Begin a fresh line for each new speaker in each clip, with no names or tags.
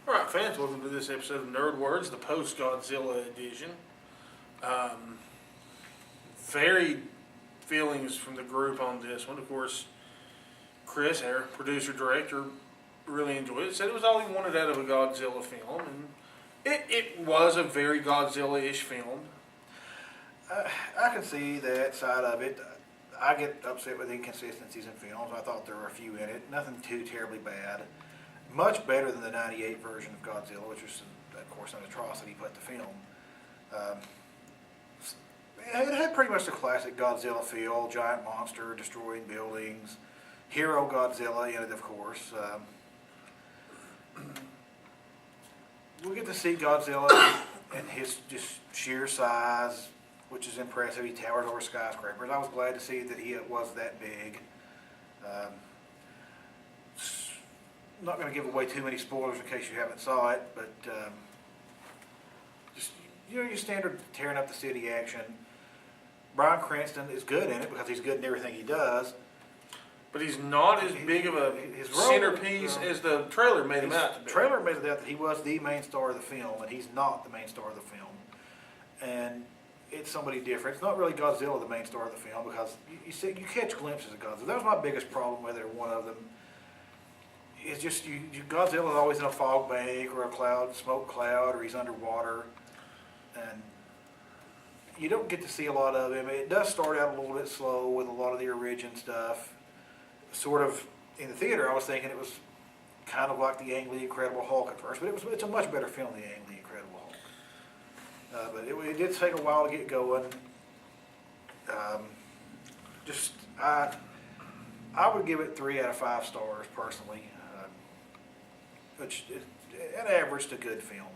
All right, fans, welcome to this episode of Nerd Words, the post-Godzilla edition. Varied feelings from the group on this one. Of course, Chris, our producer-director, really enjoyed it. Said it was all he wanted out of a Godzilla film, and it was a very Godzilla-ish film.
I can see that side of it. I get upset with inconsistencies in films. I thought there were a few in it. Nothing too terribly bad. Much better than the '98 version of Godzilla, which was, of course, an atrocity put to film. It had pretty much the classic Godzilla feel, giant monster, destroying buildings, hero Godzilla in it, of course. We get to see Godzilla and his just sheer size, which is impressive. He towers over skyscrapers. I was glad to see that he was that big. Not going to give away too many spoilers in case you haven't saw it, but just your standard tearing up the city action. Bryan Cranston is good in it because he's good in everything he does.
But he's not as big of a centerpiece as the trailer made him out to be.
The trailer made it out that he was the main star of the film, and he's not the main star of the film. And it's somebody different. It's not really Godzilla the main star of the film because you catch glimpses of Godzilla. That was my biggest problem with it, or one of them. It's just Godzilla's always in a fog bank or a smoke cloud, or he's underwater, and you don't get to see a lot of him. It does start out a little bit slow with a lot of the origin stuff. Sort of in the theater, I was thinking it was kind of like the Ang Lee Incredible Hulk at first, but it's a much better film than the Ang Lee Incredible Hulk. But it did take a while to get going. I would give it 3 out of 5 stars personally, which is an average to good film.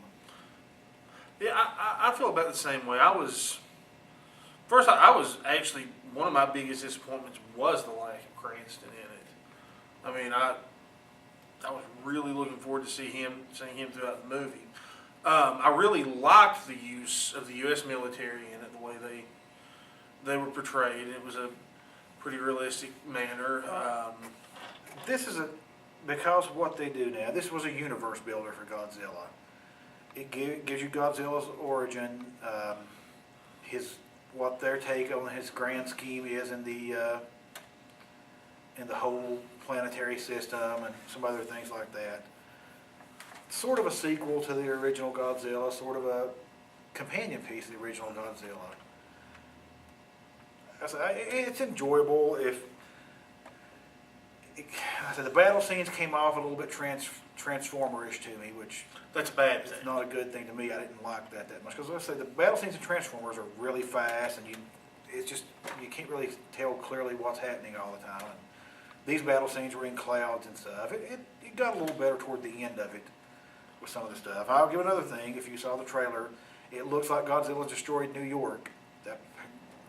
Yeah, I feel about the same way. I was actually, one of my biggest disappointments was the lack of Cranston in it. I mean, I was really looking forward to seeing him throughout the movie. I really liked the use of the U.S. military in it, the way they were portrayed. It was a pretty realistic manner.
Because of what they do now, this was a universe builder for Godzilla. It gives you Godzilla's origin, what their take on his grand scheme is in the whole planetary system, and some other things like that. Sort of a sequel to the original Godzilla, sort of a companion piece to the original Godzilla. It's enjoyable. The battle scenes came off a little bit Transformer-ish to me, which
That's a bad
it's
thing.
not a good thing to me. I didn't like that much because, like I say, the battle scenes in Transformers are really fast, and you can't really tell clearly what's happening all the time. And these battle scenes were in clouds and stuff. It got a little better toward the end of it with some of the stuff. I'll give another thing. If you saw the trailer, it looks like Godzilla destroyed New York.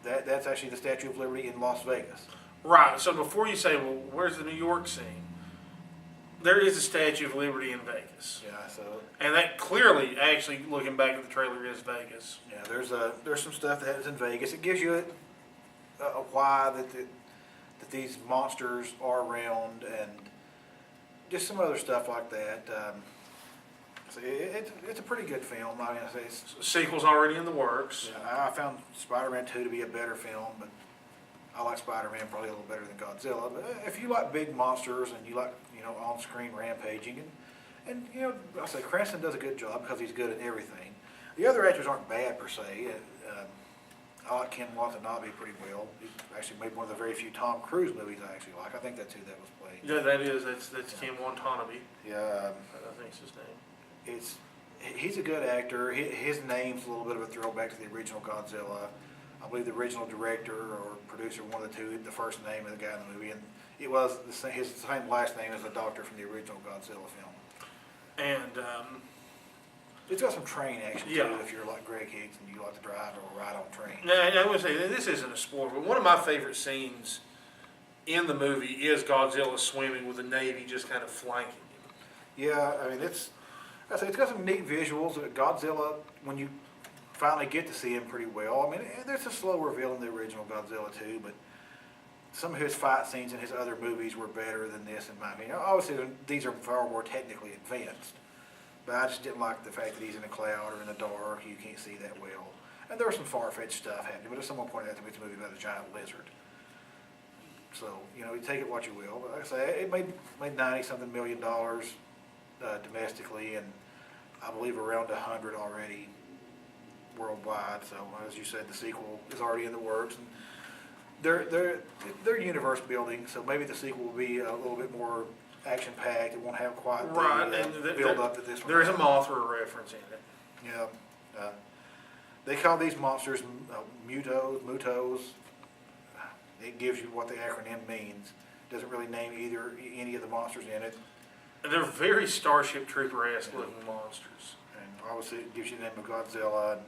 That's actually the Statue of Liberty in Las Vegas.
Right, so before you say, well, where's the New York scene? There is a Statue of Liberty in Vegas.
Yeah, so.
And that clearly, actually, looking back at the trailer, is Vegas.
Yeah, there's some stuff that happens in Vegas. It gives you a why that these monsters are around, and just some other stuff like that. So it's a pretty good film. I mean, I say
Sequel's already in the works.
I found Spider-Man 2 to be a better film, but I like Spider-Man probably a little better than Godzilla. But if you like big monsters and you like on-screen rampaging, and I say Cranston does a good job because he's good at everything. The other actors aren't bad per se. I like Ken Watanabe pretty well. He actually made one of the very few Tom Cruise movies I actually like. I think that's who that was playing.
Yeah, that's Ken Watanabe.
Yeah,
I think's his name.
He's a good actor. His name's a little bit of a throwback to the original Godzilla. I believe the original director or producer, one of the two, the first name of the guy in the movie, and it was his same last name as the doctor from the original Godzilla film.
And
it's got some train action
yeah.
too, if you're like Greg Higgs and you like to drive or ride on trains.
Now, I would say this isn't a spoiler, but one of my favorite scenes in the movie is Godzilla swimming with the Navy just kind of flanking him.
Yeah, I mean it's got some neat visuals. Godzilla, when you finally get to see him pretty well. I mean, there's a slow reveal in the original Godzilla too, but some of his fight scenes in his other movies were better than this, in my opinion. Obviously, these are far more technically advanced, But I just didn't like the fact that he's in a cloud or in the dark, you can't see that well. And there was some far-fetched stuff happening, but as someone pointed out to me, it's a movie about a giant lizard. So, you know, you take it what you will. But like I say, it made $90-something million domestically, and I believe around 100 already worldwide. So, as you said, the sequel is already in the works. And they're universe building, so maybe the sequel will be a little bit more action-packed. It won't have quite the build-up that this one
There is a
had.
Mothra reference in it.
Yeah. They call these monsters mutos. It gives you what the acronym means. Doesn't really name any of the monsters in it.
And they're very Starship Trooper-esque looking monsters.
And obviously it gives you the name of Godzilla, and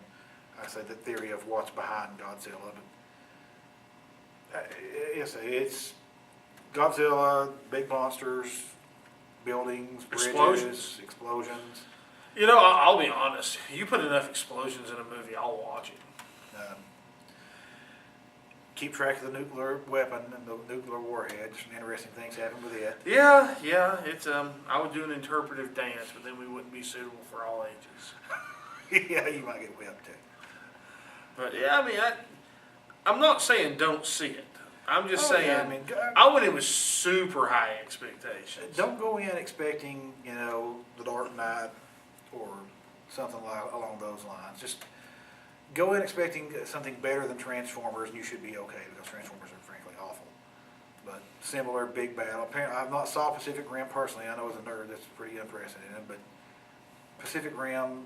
I say the theory of what's behind Godzilla. But it's Godzilla, big monsters, buildings, bridges, explosions.
You know, I'll be honest. You put enough explosions in a movie, I'll watch it.
Keep track of the nuclear weapon and the nuclear warhead. Some interesting things happen with it.
Yeah. It's I would do an interpretive dance, but then we wouldn't be suitable for all ages.
Yeah, you might get whipped too.
But yeah, I mean, I'm not saying don't see it. I'm just saying,
yeah,
I went in with super high expectations.
Don't go in expecting, you know, The Dark Knight or something along those lines. Just go in expecting something better than Transformers, and you should be okay, because Transformers are frankly awful. But similar big battle. Apparently, I've not saw Pacific Rim personally. I know as a nerd that's pretty unprecedented, but Pacific Rim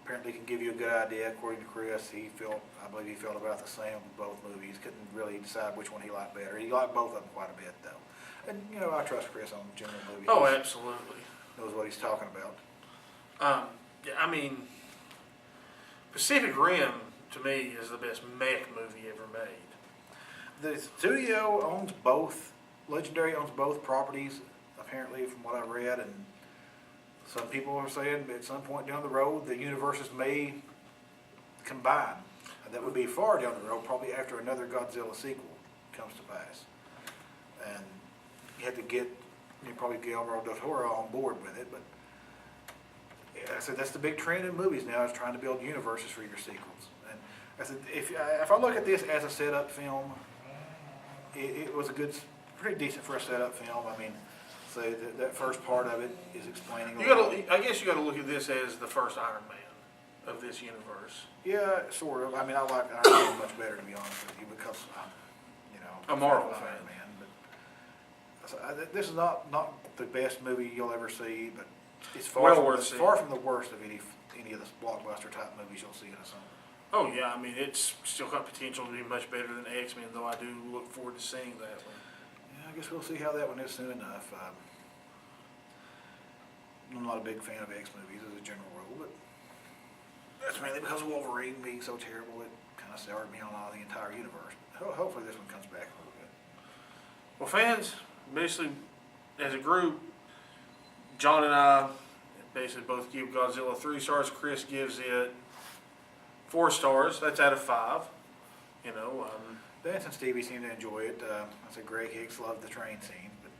apparently can give you a good idea. According to Chris, I believe he felt about the same with both movies. Couldn't really decide which one he liked better. He liked both of them quite a bit, though. And, you know, I trust Chris on general movies.
Oh, absolutely.
Knows what he's talking about.
Yeah, I mean, Pacific Rim, to me, is the best mech movie ever made.
The studio owns both. Legendary owns both properties, apparently, from what I read. And some people are saying at some point down the road, the universes may combine. And that would be far down the road, probably after another Godzilla sequel comes to pass. And you have to get, probably Guillermo del Toro on board with it. But I said that's the big trend in movies now, is trying to build universes for your sequels. And I said, if I look at this as a setup film, it was pretty decent for a setup film. I mean, say that first part of it is explaining.
I guess you got to look at this as the first Iron Man of this universe.
Yeah, sort of. I mean, I like Iron Man much better, to be honest with you, because I'm,
A Marvel
fan of
fan.
Iron Man. But so this is not the best movie you'll ever see, but it's far from the worst of any of the blockbuster type movies you'll see in a summer.
Oh yeah, I mean, it's still got potential to be much better than X-Men, though I do look forward to seeing that one.
Yeah, I guess we'll see how that one is soon enough. I'm not a big fan of X movies as a general rule, but that's mainly because of Wolverine being so terrible. It kind of soured me on the entire universe. Hopefully this one comes back a little bit.
Well, fans, basically, as a group, John and I basically both give Godzilla 3 stars. Chris gives it 4 stars. That's out of 5. You know.
Vance and Stevie seem to enjoy it. I said Greg Hicks loved the train scene, but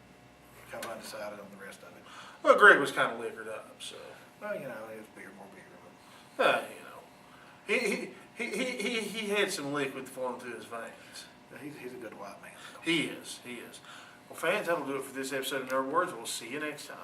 kind of undecided on the rest of it.
Well, Greg was kind of liquored up, so.
Well, you know, it was more bigger.
You know, he had some liquid flowing through his veins.
But he's a good white man.
He is. Well, fans, that'll do it for this episode of Nerd Words. We'll see you next time.